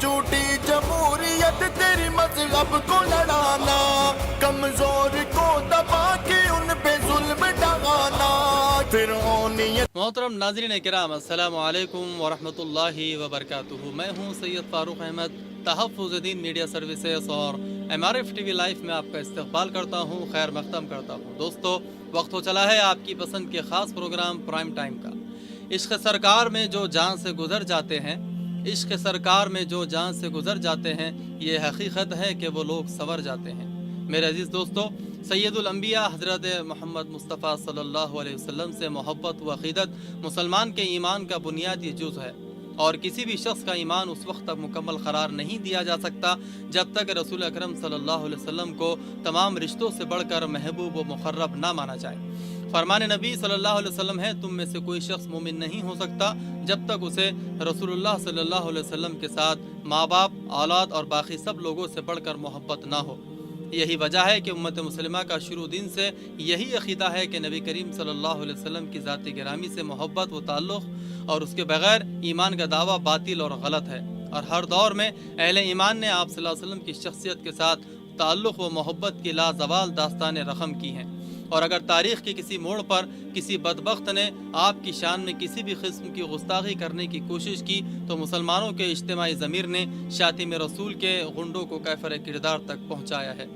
झूठी जमहूरियत तेरी मजहब को लड़ाना, कमजोर को दबा के उन पे जुल्म ढाना, फिरौनियत। मोहतरम नाज़रीन किराम, अस्सलामु अलैकुम वरहमतुल्लाहि वबरकातुहू। मैं हूँ सैयद फ़ारूक अहमद, तहफ़्फ़ुज़-ए-दीन मीडिया सर्विसेज और MRF TV लाइफ में आपका इस्तक़बाल करता हूँ, खैर मक़दम करता हूँ। दोस्तों, वक्त हो चला है आपकी पसंद के ख़ास प्रोग्राम प्राइम टाइम का। इश्क़ सरकार में जो जान से गुज़र जाते हैं, इश्क़ सरकार में जो जान से गुज़र जाते हैं, ये हकीकत है कि वो लोग संवर जाते हैं। मेरे अजीज़ दोस्तों, सैयदुल अंबिया हज़रत मोहम्मद मुस्तफ़ा सल्लल्लाहु अलैहि वसल्लम से मोहब्बत व अक़ीदत मुसलमान के ईमान का बुनियादी जुज़ है, और किसी भी शख्स का ईमान उस वक्त तक मुकम्मल करार नहीं दिया जा सकता जब तक रसूल अकरम सल्लल्लाहु अलैहि वसल्लम को तमाम रिश्तों से बढ़कर महबूब व मुक़र्रब ना माना जाए। फरमान नबी सल्लल्लाहु अलैहि वसल्लम है, तुम में से कोई शख्स मोमिन नहीं हो सकता जब तक उसे रसूलुल्लाह सल्लल्लाहु अलैहि वसल्लम के साथ माँ बाप, औलाद और बाकी सब लोगों से बढ़कर मोहब्बत ना हो। यही वजह है कि उम्मत मुस्लिमा का शुरू दिन से यही अक़ीदा है कि नबी करीम सल्लल्लाहु अलैहि वसल्लम की ज़ात गिरामी से मोहब्बत व ताल्लुक़ और उसके बगैर ईमान का दावा बातिल और गलत है। और हर दौर में अहले ईमान ने आप सल्लल्लाहु अलैहि वसल्लम की शख्सियत के साथ ताल्लुक़ व मोहब्बत की लाजवाल दास्तान रक़म की हैं। और अगर तारीख़ के किसी मोड़ पर किसी बदबख्त ने आपकी शान में किसी भी किस्म की गुस्ताखी करने की कोशिश की तो मुसलमानों के इज्तिमाई ज़मीर ने शातिम रसूल के गुंडों को कैफर किरदार तक पहुँचाया है।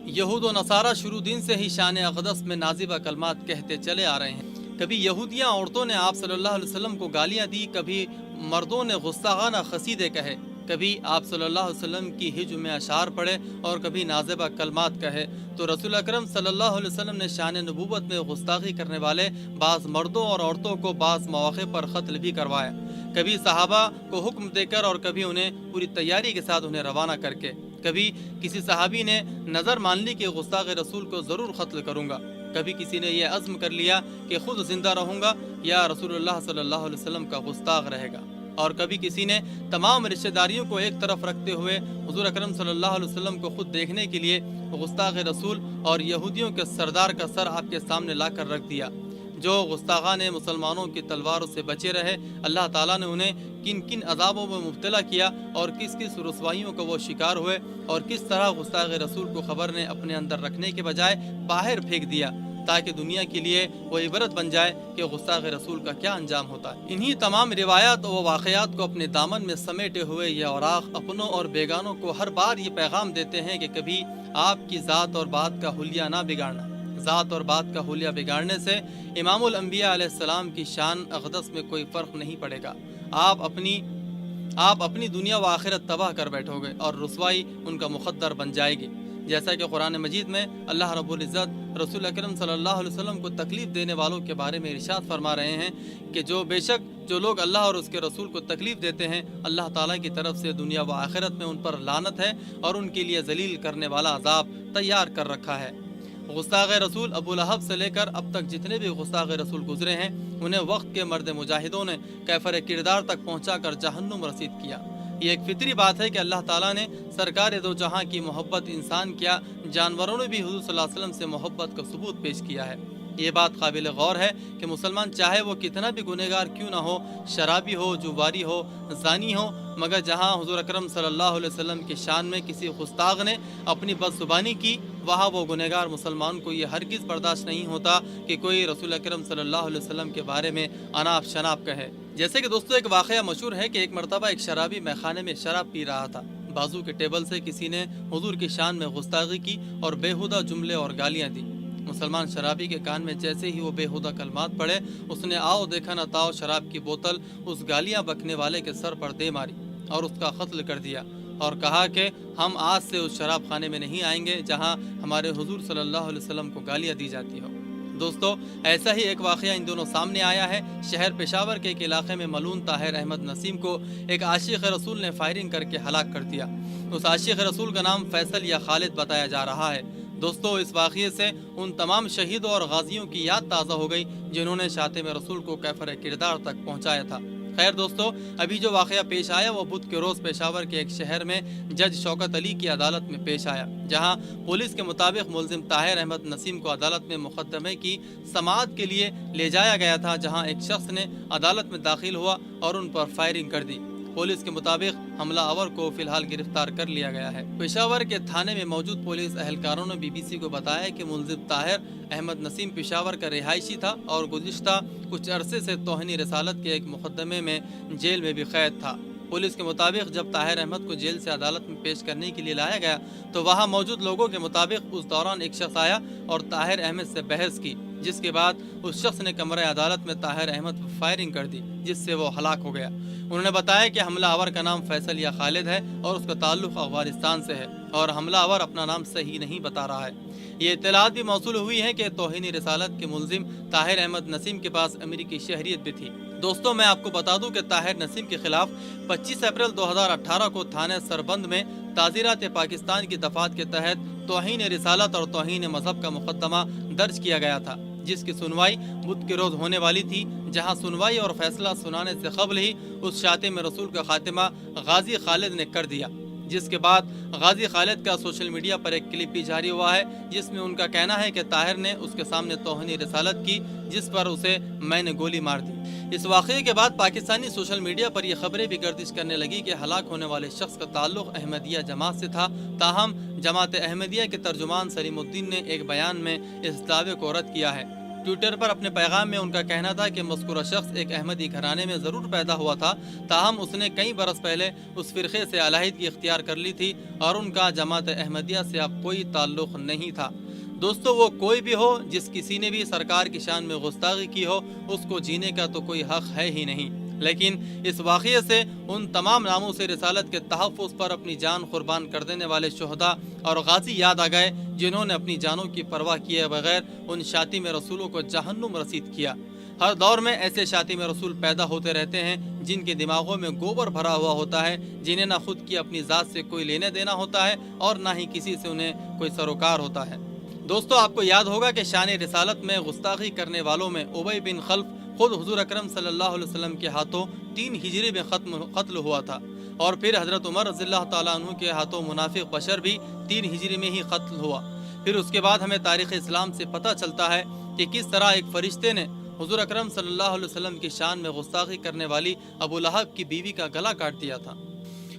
यहूद व नसारा शुरू दिन से ही शान अक़दस में नाजिबा कलमात कहते चले आ रहे हैं। कभी यहूदियाँ औरतों ने आप सल्लल्लाहु अलैहि वसल्लम को गालियाँ दी, कभी मर्दों ने गुस्ताखाना क़सीदे कहे, कभी आप सल्लल्लाहु अलैहि वसल्लम की हिज्र में अशार पढ़े और कभी नाजिबा कलमात कहे। तो रसूल अकरम सल्लल्लाहु अलैहि वसल्लम ने शान नबूवत में गुस्ताखी करने वाले बाज़ मर्दों और औरतों को बाज़ मौक़े पर क़त्ल भी करवाया, कभी सहाबा को हुक्म देकर और कभी उन्हें पूरी तैयारी के साथ उन्हें रवाना करके। कभी किसी सहाबी ने नज़र मान ली कि गुस्ताख़ रसूल को ज़रूर क़त्ल करूँगा, कभी किसी ने यह अज़्म कर लिया कि ख़ुद ज़िंदा रहूँगा या रसूलुल्लाह सल्लल्लाहु अलैहि वसल्लम का गुस्ताख़ रहेगा, और कभी किसी ने तमाम रिश्तेदारियों को एक तरफ रखते हुए हुज़ूर अकरम सल्लल्लाहु अलैहि वसल्लम को ख़ुद देखने के लिए गुस्ताख़ रसूल और यहूदियों के सरदार का सर आपके सामने ला कर रख दिया। जो गुस्ताखा ने मुसलमानों की तलवारों से बचे रहे, अल्लाह ताला ने उन्हें किन किन अजाबों में मुब्तला किया और किस किस रुसवाइयों का वो शिकार हुए, और किस तरह गुस्ताख़ रसूल को ख़बर ने अपने अंदर रखने के बजाय बाहर फेंक दिया ताकि दुनिया के लिए वो इबरत बन जाए कि गुस्ताख़ रसूल का क्या अंजाम होता है। इन्हीं तमाम रिवायात व वाक़यात को अपने दामन में समेटे हुए ये औराक़ अपनों और बेगानों को हर बार ये पैगाम देते हैं कि कभी आपकी ज़ात और बात का हुलिया ना बिगाड़ना। ज़ात और बात का हुलिया बिगाड़ने से इमामुल अंबिया अलैहिस्सलाम की शान अक़दस में कोई फ़र्क नहीं पड़ेगा। आप अपनी दुनिया व आखिरत तबाह कर बैठोगे और रुसवाई उनका मुक़द्दर बन जाएगी। जैसा कि कुरान मजीद में अल्लाह रब्बुल इज़्ज़त रसूल अकरम सल्लल्लाहु अलैहि वसल्लम को तकलीफ़ देने वालों के बारे में इरशाद फरमा रहे हैं कि बेशक जो लोग अल्लाह और उसके रसूल को तकलीफ़ देते हैं, अल्लाह ताला की तरफ से दुनिया व आखिरत में उन पर लानत है और उनके लिए ज़लील करने वाला अज़ाब तैयार कर रखा है। गुस्ताख़ रसूल अबू लहब से लेकर अब तक जितने भी गुस्ताख़ रसूल गुजरे हैं, उन्हें वक्त के मर्द मुजाहिदों ने कैफर किरदार तक पहुँचा कर जहन्नुम रसीद किया। ये एक फितरी बात है कि अल्लाह ताला ने सरकार दो जहाँ की मोहब्बत इंसान किया, जानवरों ने भी हुज़ूर सल्लल्लाहु अलैहि वसल्लम से मोहब्बत का सबूत पेश किया है। ये बात काबिल गौर है कि मुसलमान चाहे वो कितना भी गुनहगार क्यों ना हो, शराबी हो, जुवारी हो, ज़ानी हो, मगर जहाँ हुज़ूर अकरम सल्लल्लाहु अलैहि वसल्लम की शान में किसी गुस्ताख़ ने अपनी बदज़ुबानी की, वहाँ वो गुनहगार मुसलमान को ये हरगिज़ बर्दाश्त नहीं होता कि कोई रसूल अकरम सल्लल्लाहु अलैहि वसल्लम के बारे में अनाप शनाप कहे। जैसे कि दोस्तों, एक वाक़या मशहूर है कि एक मरतबा एक शराबी मैखाने में शराब पी रहा था। बाजू के टेबल से किसी ने हुज़ूर की शान में गुस्ताखी की और बेहुदा जुमले और गालियाँ दी। मुसलमान शराबी के कान में जैसे ही वो बेहुदा कलमात पड़े, उसने आओ देखा न ताओ शराब की बोतल उस गालियाँ बकने वाले के सर पर दे मारी और उसका कत्ल कर दिया और कहा कि हम आज से उस शराब खाने में नहीं आएंगे जहाँ हमारे हुज़ूर सल्लल्लाहु अलैहि वसल्लम को गालियाँ दी जाती हो। दोस्तों, ऐसा ही एक वाक़या इन दोनों सामने आया है। शहर पेशावर के एक इलाके में मलून ताहिर अहमद नसीम को एक आशिक़ रसूल ने फायरिंग करके हलाक कर दिया। उस आशिक़ रसूल का नाम फैसल या खालिद बताया जा रहा है। दोस्तों, इस वाक़ये से उन तमाम शहीदों और गाजियों की याद ताज़ा हो गई जिन्होंने शातिम रसूल को कैफर किरदार तक पहुँचाया था। खैर दोस्तों, अभी जो वाक़या पेश आया वो बुध के रोज़ पेशावर के एक शहर में जज शौकत अली की अदालत में पेश आया, जहां पुलिस के मुताबिक मुलजिम ताहिर अहमद नसीम को अदालत में मुकदमे की समाअत के लिए ले जाया गया था, जहां एक शख्स ने अदालत में दाखिल हुआ और उन पर फायरिंग कर दी। पुलिस के मुताबिक हमला आवर को फिलहाल गिरफ्तार कर लिया गया है। पेशावर के थाने में मौजूद पुलिस एहलकारों ने बीबीसी को बताया कि मुलजिम ताहिर अहमद नसीम पेशावर का रिहायशी था और गुज़िश्ता कुछ अरसे से तौहीन रिसालत के एक मुकदमे में जेल में भी कैद था। पुलिस के मुताबिक जब ताहिर अहमद को जेल से अदालत में पेश करने के लिए लाया गया तो वहां मौजूद लोगों के मुताबिक उस दौरान एक शख्स आया और ताहिर अहमद से बहस की, जिसके बाद उस शख्स ने कमरे अदालत में ताहिर अहमद पर फायरिंग कर दी, जिससे वो हलाक हो गया। उन्होंने बताया कि हमला आवर का नाम फैसल या खालिद है और उसका ताल्लुक अफगानिस्तान से है और हमला आवर अपना नाम सही नहीं बता रहा है। ये इत्तलात भी मौसूल हुई है कि तौहीन रिसालत के मुलजिम ताहिर अहमद नसीम के पास अमेरिकी शहरियत भी थी। दोस्तों, मैं आपको बता दूं कि ताहिर नसीम के खिलाफ 25 अप्रैल 2018 को थाने सरबंद में ताज़ीरात पाकिस्तान की दफात के तहत तौहीन रिसालत और तौहीन मजहब का मुकदमा दर्ज किया गया था, जिसकी सुनवाई बुध के रोज होने वाली थी, जहां सुनवाई और फैसला सुनाने से कबल ही उस शातिम रसूल का खातिमा गाजी खालिद ने कर दिया। जिसके बाद गाजी खालिद का सोशल मीडिया पर एक क्लिप भी जारी हुआ है, जिसमें उनका कहना है कि ताहिर ने उसके सामने तौहीन रिसालत की, जिस पर उसे मैंने गोली मार दी। इस वाक़ये के बाद पाकिस्तानी सोशल मीडिया पर यह खबरें भी गर्दिश करने लगी कि हलाक होने वाले शख्स का ताल्लुक अहमदिया जमात से था। ताहम जमात अहमदिया के तर्जुमान सलीमुद्दीन ने एक बयान में इस दावे को रद्द किया है। ट्विटर पर अपने पैगाम में उनका कहना था कि मज़कूरा शख्स एक अहमदी घराने में ज़रूर पैदा हुआ था, ताहम उसने कई बरस पहले उस फ़िरक़े से अलहदगी इख्तियार कर ली थी और उनका जमात अहमदिया से अब कोई ताल्लुक़ नहीं था। दोस्तों, वो कोई भी हो, जिस किसी ने भी सरकार की शान में गुस्ताखी की हो, उसको जीने का तो कोई हक़ है ही नहीं। लेकिन इस वाक़ये से उन तमाम नामों से रिसालत के तहफ़्फ़ुज़ पर अपनी जान कुर्बान कर देने वाले शुहदा और गाजी याद आ गए, जिन्होंने अपनी जानों की परवाह किए बगैर उन शातिम रसूलों को जहन्नुम रसीद किया। हर दौर में ऐसे शातिम रसूल पैदा होते रहते हैं, जिनके दिमागों में गोबर भरा हुआ होता है, जिन्हें ना खुद की अपनी ज़ात से कोई लेने देना होता है और ना ही किसी से उन्हें कोई सरोकार होता है। दोस्तों, आपको याद होगा कि शान रिसालत में गुस्ताखी करने वालों में उबई बिन खल्फ खुद हुजूर अकरम सल्लल्लाहु अलैहि वसल्लम के हाथों 3 हिजरी में कत्ल हुआ था और फिर हज़रत उमर रज़ियल्लाहु ताला अन्हु के हाथों मुनाफिक बशर भी 3 हिजरी में ही कत्ल हुआ। फिर उसके बाद हमें तारीख़ इस्लाम से पता चलता है कि किस तरह एक फ़रिश्ते ने हुजूर अकरम सल्लल्लाहु अलैहि वसल्लम की शान में गुस्ताखी करने वाली अबू लहब की बीवी का गला काट दिया था।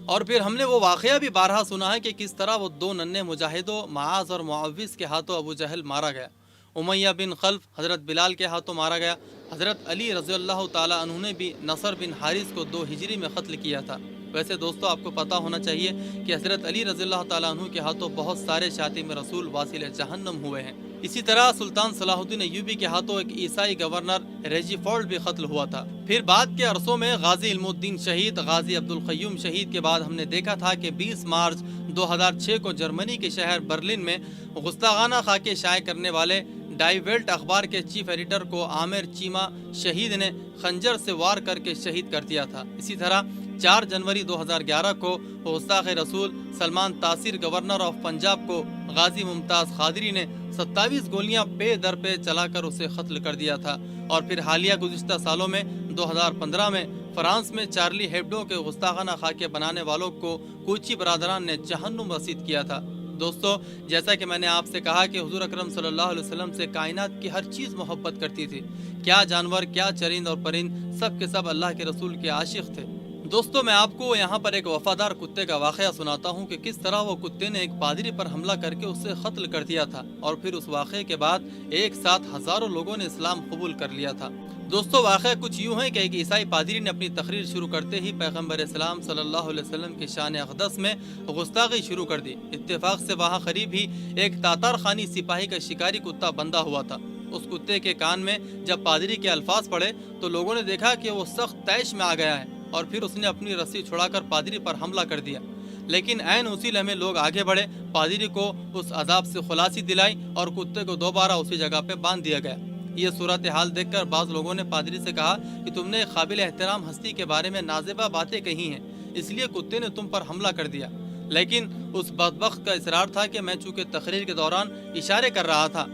और फिर हमने वो वाक़या भी बारहा सुना है कि किस तरह वो 2 नन्हे मुजाहिदों मुआज़ और मुअव्विज़ के हाथों अबू जहल मारा गया। उमैया बिन खल्फ हज़रत बिलाल के हाथों मारा गया। हज़रत अली रज़ियल्लाहु ताला अन्हु ने भी नसर बिन हारिस को 2 हिजरी में कत्ल किया था। वैसे दोस्तों, आपको पता होना चाहिए कि हज़रत अली रज़ियल्लाहु ताला अन्हु के हाथों बहुत सारे शातिम रसूल वासिल जहन्नम हुए हैं। इसी तरह सुल्तान सलाहुद्दीन अय्यूबी के हाथों एक ईसाई गवर्नर रेजीफोल्ड भी कत्ल हुआ था। फिर बाद के अरसों में गाजी इल्मुद्दीन शहीद, गाजी अब्दुल क़य्यूम शहीद के बाद हमने देखा था कि 20 मार्च 2006 को जर्मनी के शहर बर्लिन में गुस्ताखाना खाके शाये करने वाले डाई वेल्ट अखबार के चीफ एडिटर को आमिर चीमा शहीद ने खंजर से वार करके शहीद कर दिया था। इसी तरह 4 जनवरी 2011 को गुस्ताख़ रसूल सलमान तासीर गवर्नर ऑफ पंजाब को गाजी मुमताज़ खादरी ने 27 गोलियां पे दर पे चलाकर उसे कत्ल कर दिया था। और फिर हालिया गुज़िश्ता सालों में 2015 में फ्रांस में चार्ली हेब्डो के गुस्ताखाना खाके बनाने वालों को कोची बरादरान ने जहन्नुम रसीद किया था। दोस्तों, जैसा कि मैंने आपसे कहा कि हुजूर अकरम सल्लल्लाहु अलैहि वसल्लम से कायनात की हर चीज़ मोहब्बत करती थी। क्या जानवर, क्या चरिंद और परिंद, सब के सब अल्लाह के रसूल के आशिक थे। दोस्तों, मैं आपको यहाँ पर एक वफादार कुत्ते का वाक़या सुनाता हूँ कि किस तरह वो कुत्ते ने एक पादरी पर हमला करके उससे कत्ल कर दिया था और फिर उस वाक़े के बाद एक साथ हज़ारों लोगों ने इस्लाम कबूल कर लिया था। दोस्तों, वाक़या कुछ यूँ है कि एक ईसाई पादरी ने अपनी तकरीर शुरू करते ही पैगम्बर इस्लाम सल्लल्लाहु अलैहि वसल्लम की शान अक़दस में गुस्ताखी शुरू कर दी। इत्तेफाक से वहाँ करीब ही एक तातार खानी सिपाही का शिकारी कुत्ता बंधा हुआ था। उस कुत्ते के कान में जब पादरी के अल्फाज पड़े तो लोगों ने देखा कि वो सख्त तैश में आ गया है और फिर उसने अपनी रस्सी छुड़ाकर पादरी पर हमला कर दिया। लेकिन ऐन उसी लम्हे लोग आगे बढ़े, पादरी को उस अजाब से खुलासी दिलाई और कुत्ते को दोबारा उसी जगह पे बांध दिया गया। ये सूरत हाल देखकर बाज़ लोगों ने पादरी से कहा कि तुमने एक काबिल एहतराम हस्ती के बारे में नाज़ेबा बातें कही हैं, इसलिए कुत्ते ने तुम पर हमला कर दिया। लेकिन उस बदबख्त का इसरार था कि मैं चूँकि तकरीर के दौरान इशारे कर रहा था,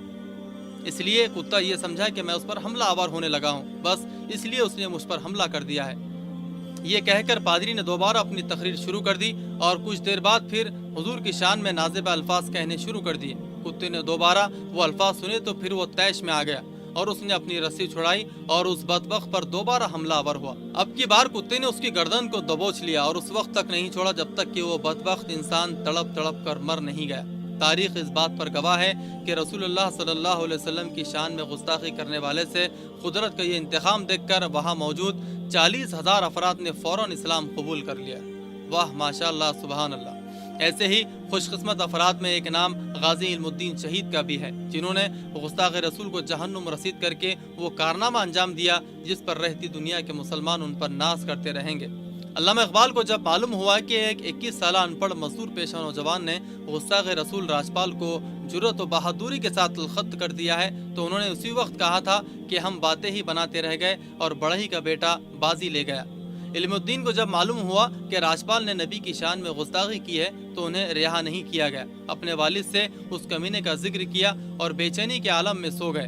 इसलिए कुत्ता ये समझा कि मैं उस पर हमला आवर होने लगा हूँ, बस इसलिए उसने मुझ पर हमला कर दिया है। ये कहकर पादरी ने दोबारा अपनी तकरीर शुरू कर दी और कुछ देर बाद फिर हुजूर की शान में नाज़ेबा अल्फाज कहने शुरू कर दिए। कुत्ते ने दोबारा वो अल्फाज सुने तो फिर वो तैश में आ गया। اور اس نے اپنی رسی چھڑائی اور اس بدبخت پر دوبارہ حملہ آور ہوا۔ اب کی بار کتے نے اس کی گردن کو دبوچ لیا اور اس وقت تک نہیں چھوڑا جب تک کہ وہ بدبخت انسان تڑپ تڑپ کر مر نہیں گیا۔ تاریخ اس بات پر گواہ ہے کہ رسول اللہ صلی اللہ علیہ وسلم کی شان میں گستاخی کرنے والے سے قدرت کا یہ انتقام دیکھ کر وہاں موجود 40,000 افراد نے فوراً اسلام قبول کر لیا۔ واہ ماشاء اللہ، سبحان اللہ۔ ایسے ہی خوش قسمت افراد میں ایک نام غازی علم الدین شہید کا بھی ہے، جنہوں نے گستاخ رسول کو جہنم رسید کر کے وہ کارنامہ انجام دیا جس پر رہتی دنیا کے مسلمان ان پر ناز کرتے رہیں گے۔ علامہ اقبال کو جب معلوم ہوا کہ ایک 21 سالہ ان پڑھ مزدور پیشہ نوجوان نے گستاخ رسول راجپال کو جرأت و بہادری کے ساتھ الخط کر دیا ہے تو انہوں نے اسی وقت کہا تھا کہ ہم باتیں ہی بناتے رہ گئے اور بڑھئی کا بیٹا بازی لے گیا۔ علم الدین کو جب معلوم ہوا کہ راجپال نے نبی کی شان میں گستاخی کی ہے تو انہیں رہا نہیں کیا گیا، اپنے والد سے اس کمینے کا ذکر کیا اور بے چینی کے عالم میں سو گئے۔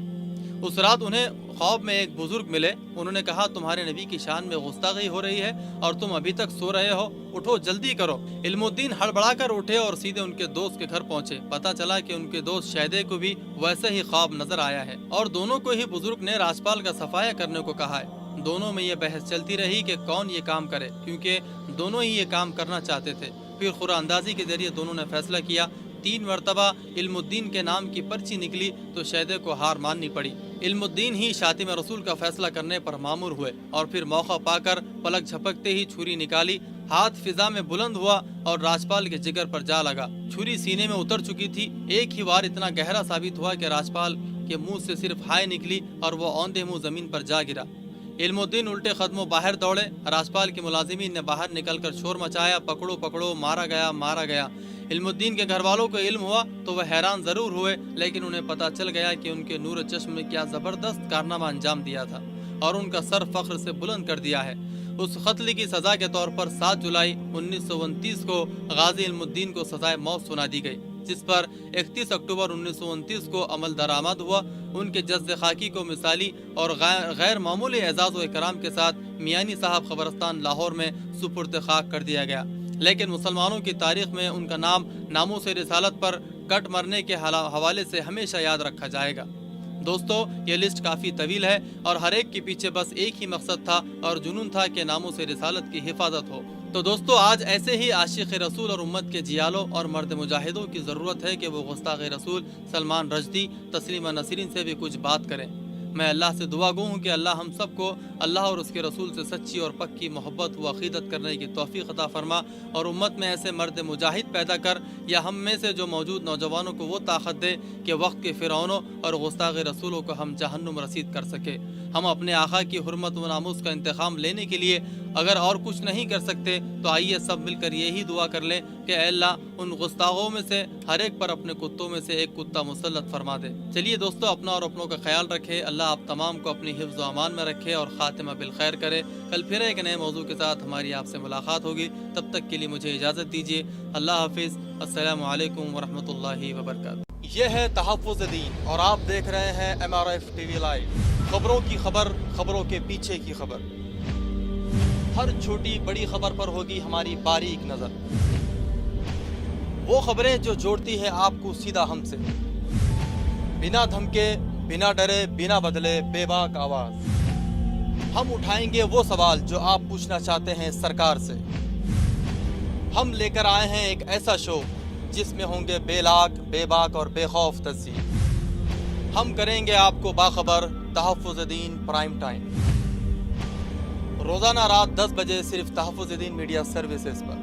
اس رات انہیں خواب میں ایک بزرگ ملے، انہوں نے کہا تمہارے نبی کی شان میں گستاخی ہو رہی ہے اور تم ابھی تک سو رہے ہو، اٹھو جلدی کرو۔ علم الدین ہڑبڑا کر اٹھے اور سیدھے ان کے دوست کے گھر پہنچے۔ پتہ چلا کہ ان کے دوست شہدے کو بھی ویسے ہی خواب نظر آیا ہے اور دونوں کو ہی بزرگ نے راجپال کا صفایا کرنے کو کہا ہے۔ دونوں میں یہ بحث چلتی رہی کہ کون یہ کام کرے، کیونکہ دونوں ہی یہ کام کرنا چاہتے تھے۔ پھر قرآن اندازی کے ذریعے دونوں نے فیصلہ کیا۔ 3 مرتبہ علم الدین کے نام کی پرچی نکلی تو شہدے کو ہار ماننی پڑی۔ علم الدین ہی شاتم رسول کا فیصلہ کرنے پر مامور ہوئے اور پھر موقع پا کر پلک جھپکتے ہی چھری نکالی، ہاتھ فضا میں بلند ہوا اور راجپال کے جگر پر جا لگا۔ چھری سینے میں اتر چکی تھی، ایک ہی وار اتنا گہرا ثابت ہوا کہ راجپال کے منہ سے صرف ہائے نکلی اور وہ اوندے منہ زمین پر جا گرا۔ علم الدین الٹے قدموں باہر دوڑے۔ راجپال کے ملازمین نے باہر نکل کر شور مچایا، پکڑو پکڑو، مارا گیا مارا گیا۔ علم الدین کے گھر والوں کو علم ہوا تو وہ حیران ضرور ہوئے، لیکن انہیں پتہ چل گیا کہ ان کے نور چشم میں کیا زبردست کارنامہ انجام دیا تھا اور ان کا سر فخر سے بلند کر دیا ہے۔ اس قتل کی سزا کے طور پر 7 جولائی 1929 کو غازی علم الدین کو سزائے موت سنا دی گئی، جس پر 31 اکتوبر 1929 کو عمل درآمد ہوا۔ ان کے جسد خاکی کو مثالی اور غیر معمولی اعزاز و اکرام کے ساتھ میانی صاحب قبرستان لاہور میں سپرد خاک کر دیا گیا، لیکن مسلمانوں کی تاریخ میں ان کا نام ناموس رسالت پر کٹ مرنے کے حوالے سے ہمیشہ یاد رکھا جائے گا۔ دوستو، یہ لسٹ کافی طویل ہے اور ہر ایک کے پیچھے بس ایک ہی مقصد تھا اور جنون تھا کہ ناموس رسالت کی حفاظت ہو۔ تو دوستو، آج ایسے ہی عاشق رسول اور امت کے جیالوں اور مرد مجاہدوں کی ضرورت ہے کہ وہ گستاخ رسول سلمان رشدی، تسلیمہ نسرین سے بھی کچھ بات کریں۔ میں اللہ سے دعا گو ہوں کہ اللہ ہم سب کو اللہ اور اس کے رسول سے سچی اور پکی محبت و عقیدت کرنے کی توفیق عطا فرما اور امت میں ایسے مرد مجاہد پیدا کر یا ہم میں سے جو موجود نوجوانوں کو وہ طاقت دے کہ وقت کے فرعونوں اور گستاخ رسولوں کو ہم جہنم رسید کر سکے۔ ہم اپنے آقا کی حرمت و ناموس کا انتقام لینے کے لیے اگر اور کچھ نہیں کر سکتے تو آئیے سب مل کر یہی دعا کر لیں کہ اے اللہ ان گستاخوں میں سے ہر ایک پر اپنے کتوں میں سے ایک کتا مسلط فرما دے۔ چلیے دوستو، اپنا اور اپنوں کا خیال رکھے۔ اللہ آپ تمام کو اپنی حفظ و امان میں رکھے اور خاتمہ بالخیر کرے۔ کل پھر ایک نئے موضوع کے ساتھ ہماری آپ سے ملاقات ہوگی، تب تک کے لیے مجھے اجازت دیجیے۔ اللہ حافظ۔ السلام علیکم ورحمۃ اللہ وبرکاتہ۔ یہ ہے تحفظ دین اور آپ دیکھ رہے ہیں MRF TV لائیو۔ خبروں کی خبر، خبروں کے پیچھے کی خبر، ہر چھوٹی بڑی خبر پر ہوگی ہماری باریک نظر۔ وہ خبریں جو جوڑتی ہیں آپ کو سیدھا ہم سے، بنا دھمکے، بنا ڈرے، بنا بدلے، بے باک آواز۔ ہم اٹھائیں گے وہ سوال جو آپ پوچھنا چاہتے ہیں سرکار سے۔ ہم لے کر آئے ہیں ایک ایسا شو جس میں ہوں گے بے لاک، بے باک اور بے خوف تجزیے۔ ہم کریں گے آپ کو باخبر۔ تحفظ دین پرائم ٹائم، روزانہ رات 10 بجے صرف تحفظ دین میڈیا سروسز پر۔